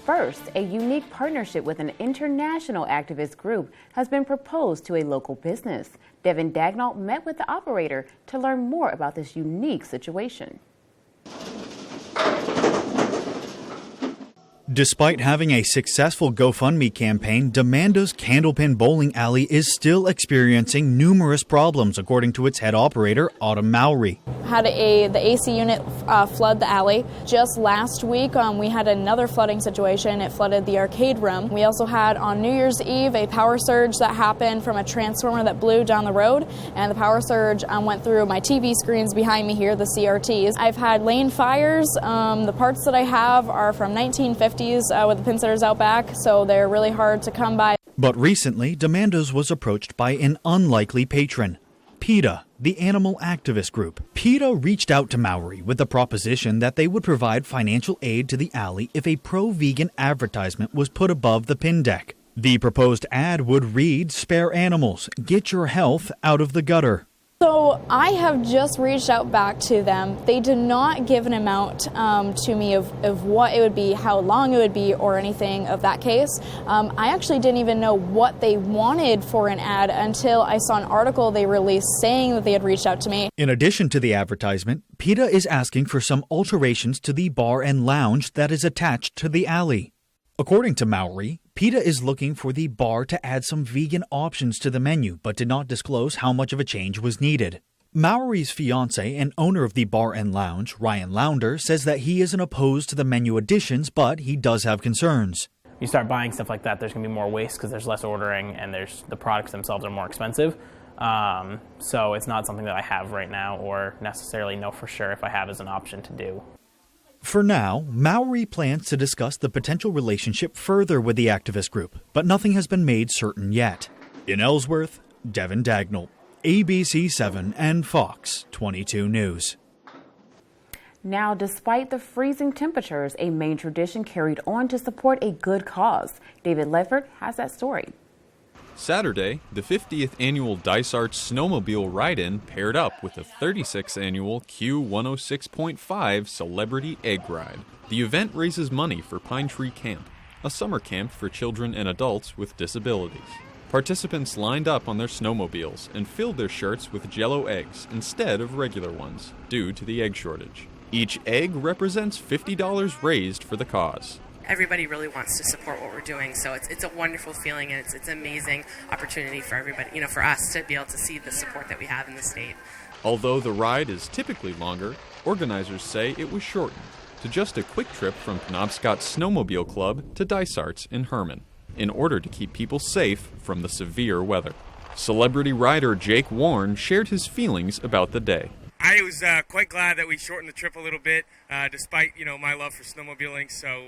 First, a unique partnership with an international activist group has been proposed to a local business. Devin Dagnall met with the operator to learn more about this unique situation. Despite having a successful GoFundMe campaign, Demanda's Candlepin Bowling Alley is still experiencing numerous problems, according to its head operator, Autumn Mowry. Had the AC unit flood the alley. Just last week, we had another flooding situation. It flooded the arcade room. We also had on New Year's Eve a power surge that happened from a transformer that blew down the road, and the power surge went through my TV screens behind me here, the CRTs. I've had lane fires. The parts that I have are from 1950s with the pin setters out back, so they're really hard to come by. But recently, Demanda's was approached by an unlikely patron, PETA, the animal activist group. PETA reached out to Mowry with the proposition that they would provide financial aid to the alley if a pro-vegan advertisement was put above the pin deck. The proposed ad would read, "Spare animals, get your health out of the gutter." So I have just reached out back to them. They did not give an amount to me of what it would be, how long it would be, or anything of that case. I actually didn't even know what they wanted for an ad until I saw an article they released saying that they had reached out to me. In addition to the advertisement, PETA is asking for some alterations to the bar and lounge that is attached to the alley. According to Mowry, PETA is looking for the bar to add some vegan options to the menu, but did not disclose how much of a change was needed. Mowry's fiance and owner of the bar and lounge, Ryan Lounder, says that he isn't opposed to the menu additions, but he does have concerns. You start buying stuff like that, there's going to be more waste because there's less ordering and the products themselves are more expensive. So it's not something that I have right now or necessarily know for sure if I have as an option to do. For now, Mowry plans to discuss the potential relationship further with the activist group, but nothing has been made certain yet. In Ellsworth, Devin Dagnall, ABC 7 and Fox 22 News. Now, despite the freezing temperatures, a Maine tradition carried on to support a good cause. David Ledford has that story. Saturday, the 50th annual Dysart's Snowmobile Ride-In paired up with the 36th annual Q106.5 Celebrity Egg Ride. The event raises money for Pine Tree Camp, a summer camp for children and adults with disabilities. Participants lined up on their snowmobiles and filled their shirts with Jell-O eggs instead of regular ones, due to the egg shortage. Each egg represents $50 raised for the cause. Everybody really wants to support what we're doing, so it's a wonderful feeling, and it's an amazing opportunity for everybody, for us to be able to see the support that we have in the state. Although the ride is typically longer, organizers say it was shortened to just a quick trip from Penobscot's Snowmobile Club to Dysart's in Herman, in order to keep people safe from the severe weather. Celebrity rider Jake Warren shared his feelings about the day. I was quite glad that we shortened the trip a little bit, despite, my love for snowmobiling. So,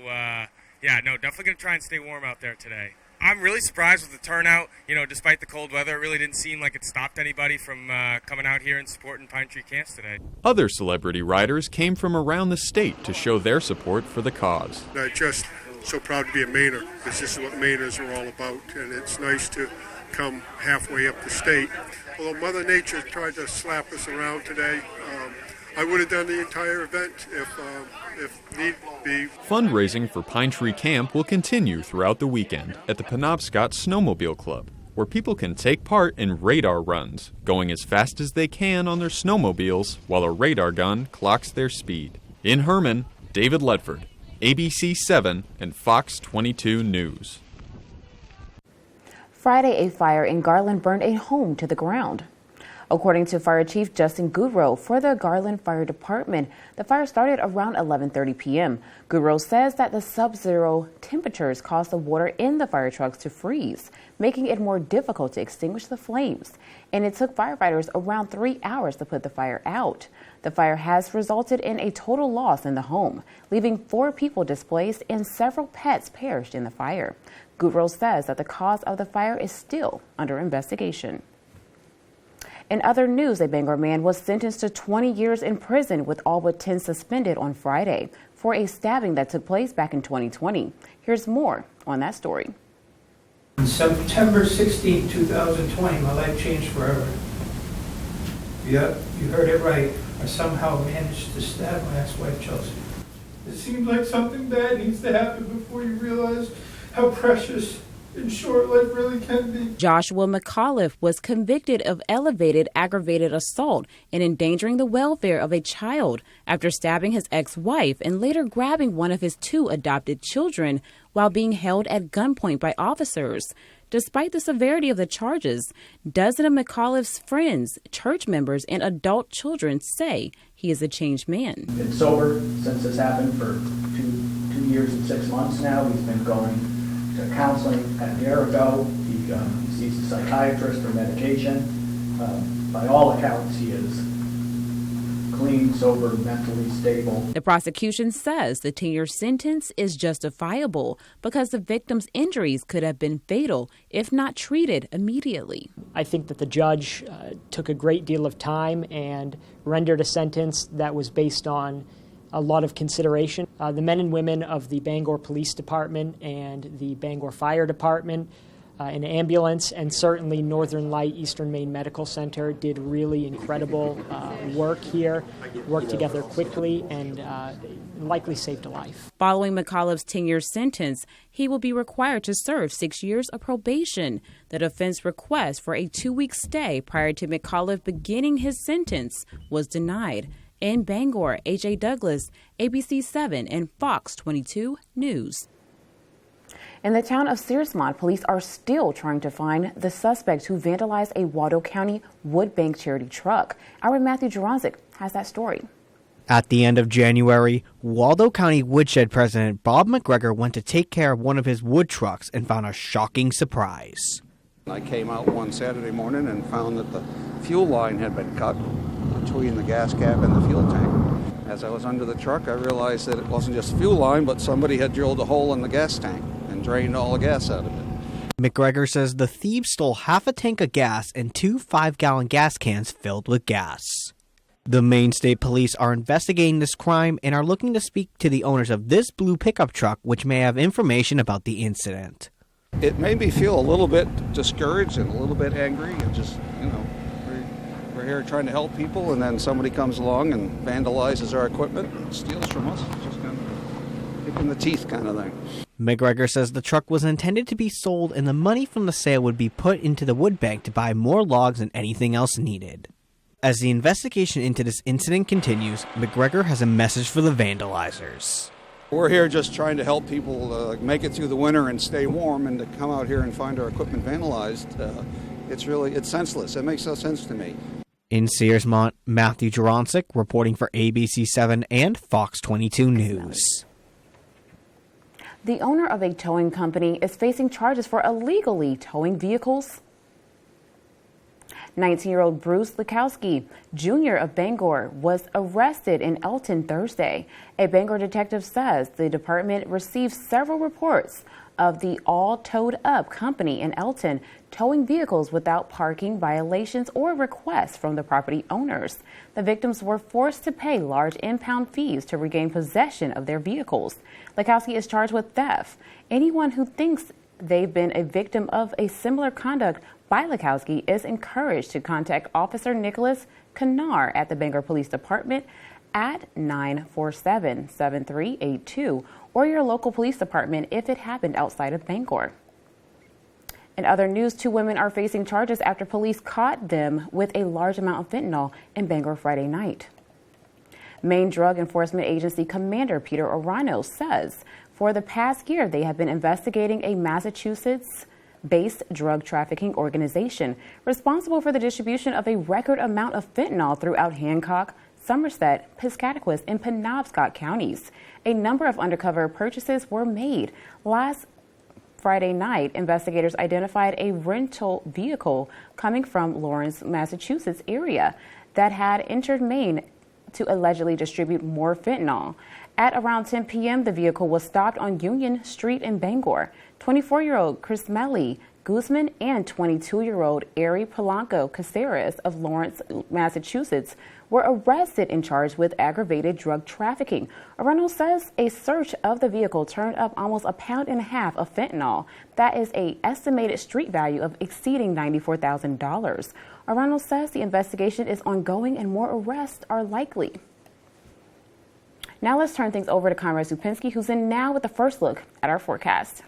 definitely going to try and stay warm out there today. I'm really surprised with the turnout. Despite the cold weather, it really didn't seem like it stopped anybody from coming out here and supporting Pine Tree Camps today. Other celebrity riders came from around the state to show their support for the cause. I'm just so proud to be a Mainer, because this is what Mainers are all about, and it's nice to come halfway up the state. Although Mother Nature tried to slap us around today, I would have done the entire event if need be. Fundraising for Pine Tree Camp will continue throughout the weekend at the Penobscot Snowmobile Club, where people can take part in radar runs, going as fast as they can on their snowmobiles while a radar gun clocks their speed. In Herman, David Ledford, ABC 7 and Fox 22 News. Friday, a fire in Garland burned a home to the ground. According to Fire Chief Justin Goodrow for the Garland Fire Department, the fire started around 11:30 p.m. Goodrow says that the sub-zero temperatures caused the water in the fire trucks to freeze, making it more difficult to extinguish the flames. And it took firefighters around 3 hours to put the fire out. The fire has resulted in a total loss in the home, leaving 4 people displaced and several pets perished in the fire. Goodrow says that the cause of the fire is still under investigation. In other news, a Bangor man was sentenced to 20 years in prison with all but 10 suspended on Friday for a stabbing that took place back in 2020. Here's more on that story. On September 16, 2020, my life changed forever. Yep, you heard it right. I somehow managed to stab my ex-wife Chelsea. It seems like something bad needs to happen before you realize how precious and short life really can be. Joshua McAuliffe was convicted of elevated aggravated assault and endangering the welfare of a child after stabbing his ex-wife and later grabbing one of his 2 adopted children while being held at gunpoint by officers. Despite the severity of the charges, dozens of McAuliffe's friends, church members, and adult children say he is a changed man. Been sober since this happened for two years and 6 months now. He's been going to counseling at a year ago. He sees a psychiatrist for medication. By all accounts, he is clean, sober, mentally stable. The prosecution says the 10-year sentence is justifiable because the victim's injuries could have been fatal if not treated immediately. I think that the judge took a great deal of time and rendered a sentence that was based on a lot of consideration. The men and women of the Bangor Police Department and the Bangor Fire Department, an ambulance, and certainly Northern Light Eastern Maine Medical Center did really incredible work here, worked together quickly, and likely saved a life. Following McAuliffe's 10-year sentence, he will be required to serve 6 years of probation. The defense request for a 2-week stay prior to McAuliffe beginning his sentence was denied. In Bangor, A.J. Douglas, ABC 7 and Fox 22 News. In the town of Searsmont, police are still trying to find the suspect who vandalized a Waldo County Wood Bank charity truck. Our Matthew Juranczyk has that story. At the end of January, Waldo County Woodshed President Bob McGregor went to take care of one of his wood trucks and found a shocking surprise. I came out one Saturday morning and found that the fuel line had been cut between the gas cap and the fuel tank. As I was under the truck, I realized that it wasn't just fuel line, but somebody had drilled a hole in the gas tank and drained all the gas out of it. McGregor says the thieves stole half a tank of gas and 2 5-gallon gas cans filled with gas. The Maine State Police are investigating this crime and are looking to speak to the owners of this blue pickup truck, which may have information about the incident. It made me feel a little bit discouraged and a little bit angry, and just, we're here trying to help people, and then somebody comes along and vandalizes our equipment and steals from us. It's just kind of kick in the teeth kind of thing. McGregor says the truck was intended to be sold and the money from the sale would be put into the wood bank to buy more logs and anything else needed. As the investigation into this incident continues, McGregor has a message for the vandalizers. We're here just trying to help people make it through the winter and stay warm, and to come out here and find our equipment vandalized, it's senseless. It makes no sense to me. In Searsmont, Matthew Juranczyk reporting for ABC 7 and Fox 22 News. The owner of a towing company is facing charges for illegally towing vehicles. 19-year-old Bruce Likowski, Jr. of Bangor, was arrested in Elton Thursday. A Bangor detective says the department received several reports of the All Towed Up company in Elton towing vehicles without parking violations or requests from the property owners. The victims were forced to pay large impound fees to regain possession of their vehicles. Likowski is charged with theft. Anyone who thinks they've been a victim of a similar conduct by Likowski is encouraged to contact Officer Nicholas Kanar at the Bangor Police Department at 947-7382 or your local police department if it happened outside of Bangor. In other news, 2 women are facing charges after police caught them with a large amount of fentanyl in Bangor Friday night. Maine Drug Enforcement Agency Commander Peter Orano says for the past year they have been investigating a Massachusetts-based drug trafficking organization responsible for the distribution of a record amount of fentanyl throughout Hancock, Somerset, Piscataquis, and Penobscot counties. A number of undercover purchases were made. Last Friday night, investigators identified a rental vehicle coming from Lawrence, Massachusetts area that had entered Maine to allegedly distribute more fentanyl. At around 10 p.m., the vehicle was stopped on Union Street in Bangor. 24-year-old Chris Melly Guzman and 22-year-old Ari Polanco Caceres of Lawrence, Massachusetts were arrested and charged with aggravated drug trafficking. Arundel says a search of the vehicle turned up almost 1.5 pounds of fentanyl. That is an estimated street value of exceeding $94,000. Arundel says the investigation is ongoing and more arrests are likely. Now let's turn things over to Conrad Supinski, who's in now with the first look at our forecast.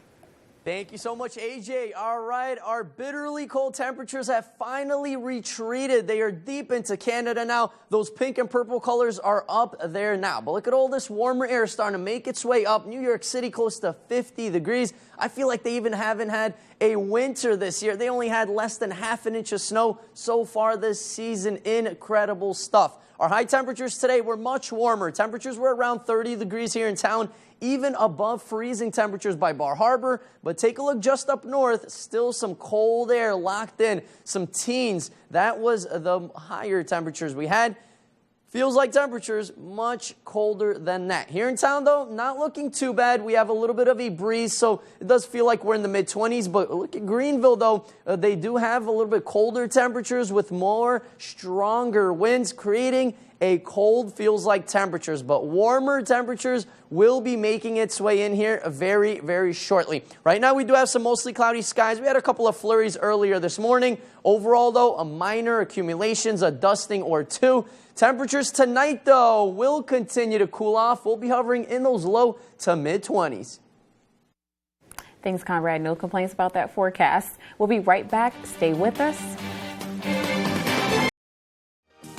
Thank you so much, AJ. All right, our bitterly cold temperatures have finally retreated. They are deep into Canada now. Those pink and purple colors are up there now. But look at all this warmer air starting to make its way up. New York City close to 50 degrees. I feel like they even haven't had a winter this year. They only had less than half an inch of snow so far this season. Incredible stuff. Our high temperatures today were much warmer. Temperatures were around 30 degrees here in town, even above freezing temperatures by Bar Harbor. But take a look just up north, still some cold air locked in, some teens. That was the higher temperatures we had. Feels like temperatures much colder than that. Here in town, though, not looking too bad. We have a little bit of a breeze, so it does feel like we're in the mid-20s. But look at Greenville, though. They do have a little bit colder temperatures with more stronger winds, creating a cold feels like temperatures. But warmer temperatures will be making its way in here very, very shortly. Right now, we do have some mostly cloudy skies. We had a couple of flurries earlier this morning. Overall, though, a minor accumulations, a dusting or two. Temperatures tonight, though, will continue to cool off. We'll be hovering in those low to mid-20s. Thanks, Conrad. No complaints about that forecast. We'll be right back. Stay with us.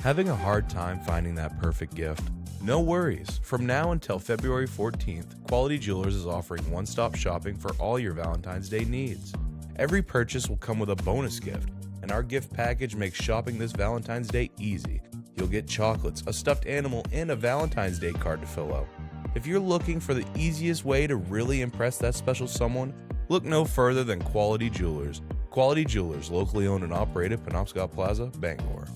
Having a hard time finding that perfect gift? No worries. From now until February 14th, Quality Jewelers is offering one-stop shopping for all your Valentine's Day needs. Every purchase will come with a bonus gift, and our gift package makes shopping this Valentine's Day easy. You'll get chocolates, a stuffed animal, and a Valentine's Day card to fill out. If you're looking for the easiest way to really impress that special someone, look no further than Quality Jewelers. Quality Jewelers, locally owned and operated, Penobscot Plaza, Bangor.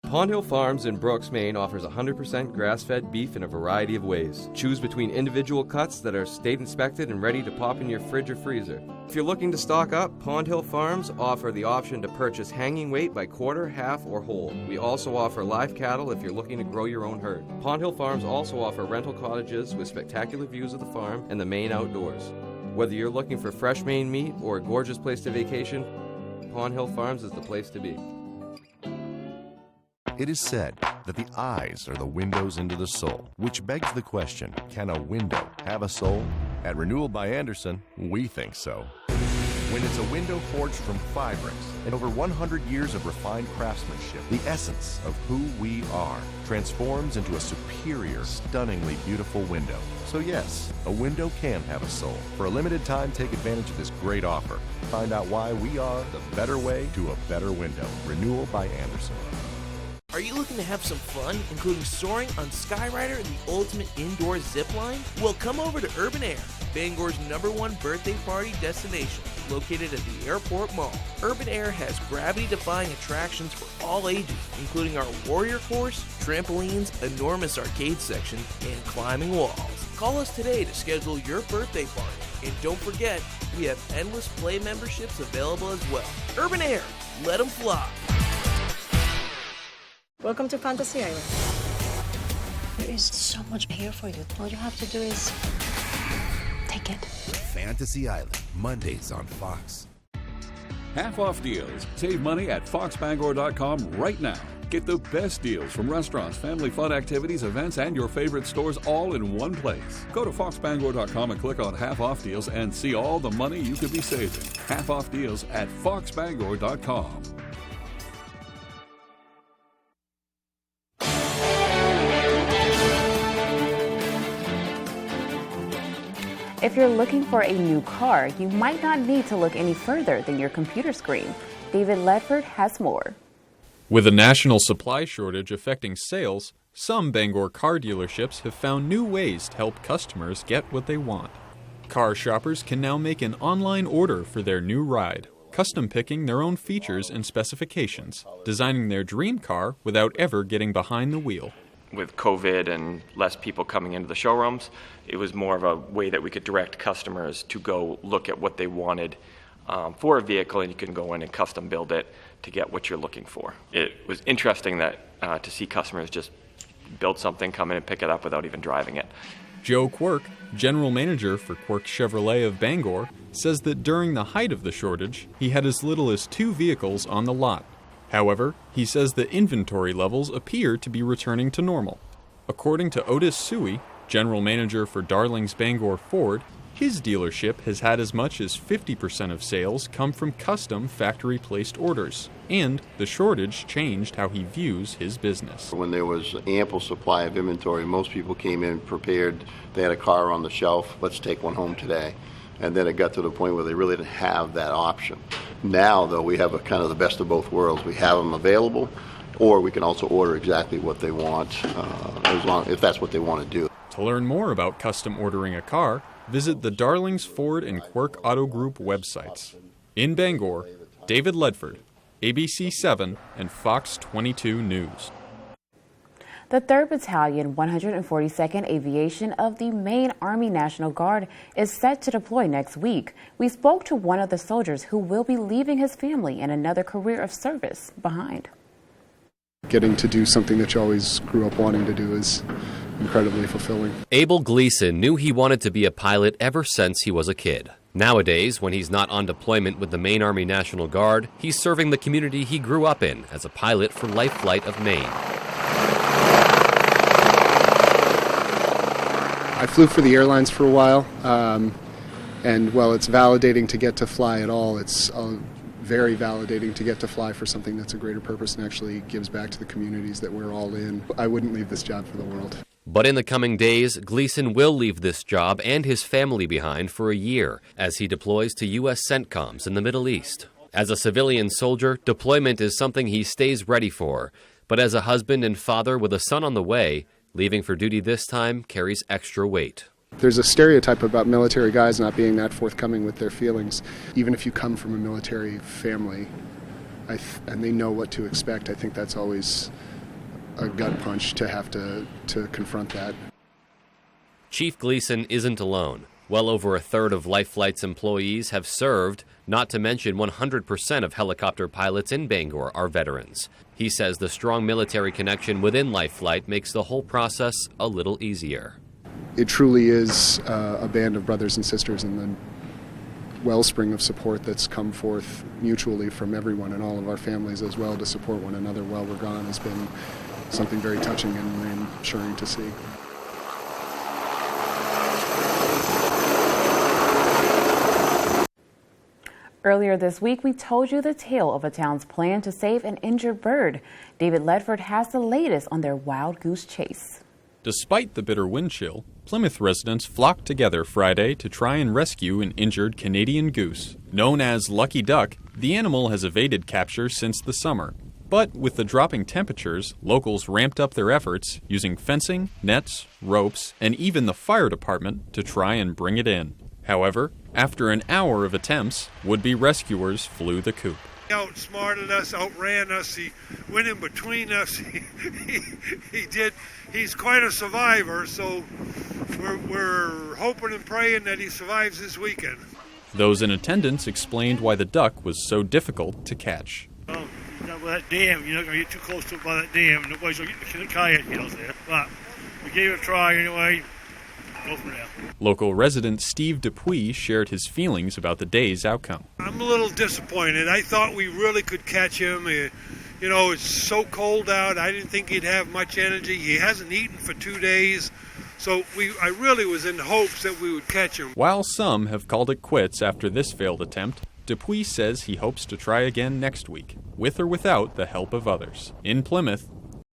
Pond Hill Farms in Brooks, Maine offers 100% grass-fed beef in a variety of ways. Choose between individual cuts that are state inspected and ready to pop in your fridge or freezer. If you're looking to stock up, Pond Hill Farms offer the option to purchase hanging weight by quarter, half, or whole. We also offer live cattle if you're looking to grow your own herd. Pond Hill Farms also offer rental cottages with spectacular views of the farm and the Maine outdoors. Whether you're looking for fresh Maine meat or a gorgeous place to vacation, Pond Hill Farms is the place to be. It is said that the eyes are the windows into the soul, which begs the question, can a window have a soul? At Renewal by Andersen, we think so. When it's a window forged from Fibrix and over 100 years of refined craftsmanship, the essence of who we are transforms into a superior, stunningly beautiful window. So yes, a window can have a soul. For a limited time, take advantage of this great offer. Find out why we are the better way to a better window. Renewal by Andersen. Are you looking to have some fun, including soaring on Skyrider and the ultimate indoor zip line? Well, come over to Urban Air, Bangor's #1 birthday party destination, located at the Airport Mall. Urban Air has gravity-defying attractions for all ages, including our Warrior Course, trampolines, enormous arcade section, and climbing walls. Call us today to schedule your birthday party. And don't forget, we have endless play memberships available as well. Urban Air, let them fly. Welcome to Fantasy Island. There is so much here for you. All you have to do is take it. Fantasy Island, Mondays on Fox. Half-off deals. Save money at foxbangor.com right now. Get the best deals from restaurants, family fun activities, events, and your favorite stores all in one place. Go to foxbangor.com and click on half-off deals and see all the money you could be saving. Half-off deals at foxbangor.com. If you're looking for a new car, you might not need to look any further than your computer screen. David Ledford has more. With a national supply shortage affecting sales, some Bangor car dealerships have found new ways to help customers get what they want. Car shoppers can now make an online order for their new ride, custom picking their own features and specifications, designing their dream car without ever getting behind the wheel. With COVID and less people coming into the showrooms, it was more of a way that we could direct customers to go look at what they wanted for a vehicle, and you can go in and custom build it to get what you're looking for. It was interesting that to see customers just build something, come in and pick it up without even driving it. Joe Quirk, general manager for Quirk Chevrolet of Bangor, says that during the height of the shortage, he had as little as 2 vehicles on the lot. However, he says the inventory levels appear to be returning to normal. According to Otis Suey, General manager for Darlings Bangor Ford, his dealership has had as much as 50% of sales come from custom factory-placed orders, and the shortage changed how he views his business. When there was ample supply of inventory, most people came in prepared. They had a car on the shelf, let's take one home today. And then it got to the point where they really didn't have that option. Now, though, we have a kind of the best of both worlds. We have them available, or we can also order exactly what they want, if that's what they want to do. To learn more about custom ordering a car, visit the Darlings Ford and Quirk Auto Group websites. In Bangor, David Ledford, ABC 7 and Fox 22 News. The 3rd Battalion, 142nd Aviation of the Maine Army National Guard is set to deploy next week. We spoke to one of the soldiers who will be leaving his family and another career of service behind. Getting to do something that you always grew up wanting to do is incredibly fulfilling. Abel Gleason knew he wanted to be a pilot ever since he was a kid. Nowadays, when he's not on deployment with the Maine Army National Guard, he's serving the community he grew up in as a pilot for Life Flight of Maine. I flew for the airlines for a while, and while it's validating to get to fly at all, it's very validating to get to fly for something that's a greater purpose and actually gives back to the communities that we're all in. I wouldn't leave this job for the world. But in the coming days, Gleason will leave this job and his family behind for a year as he deploys to U.S. CENTCOMs in the Middle East. As a civilian soldier, deployment is something he stays ready for. But as a husband and father with a son on the way, leaving for duty this time carries extra weight. There's a stereotype about military guys not being that forthcoming with their feelings. Even if you come from a military family and they know what to expect, I think that's always a gut punch to have to confront that. Chief Gleason isn't alone. Well over a third of Life Flight's employees have served, not to mention 100% of helicopter pilots in Bangor are veterans. He says the strong military connection within Life Flight makes the whole process a little easier. It truly is a band of brothers and sisters, and the wellspring of support that's come forth mutually from everyone and all of our families as well to support one another while we're gone has been something very touching and reassuring to see. Earlier this week, we told you the tale of a town's plan to save an injured bird. David Ledford has the latest on their wild goose chase. Despite the bitter wind chill, Plymouth residents flocked together Friday to try and rescue an injured Canadian goose. Known as Lucky Duck, the animal has evaded capture since the summer. But with the dropping temperatures, locals ramped up their efforts using fencing, nets, ropes, and even the fire department to try and bring it in. However, after an hour of attempts, would-be rescuers flew the coop. He outsmarted us, outran us, he went in between us, he did. He's quite a survivor, so we're hoping and praying that he survives this weekend. Those in attendance explained why the duck was so difficult to catch. Well, that dam, you're not going to get too close to it by that dam, nobody's going to get the kayak there. But we gave it a try anyway. Go from there. Local resident Steve Dupuis shared his feelings about the day's outcome. I'm a little disappointed. I thought we really could catch him. It's so cold out. I didn't think he'd have much energy. He hasn't eaten for 2 days. So I really was in hopes that we would catch him. While some have called it quits after this failed attempt, Dupuis says he hopes to try again next week, with or without the help of others. In Plymouth,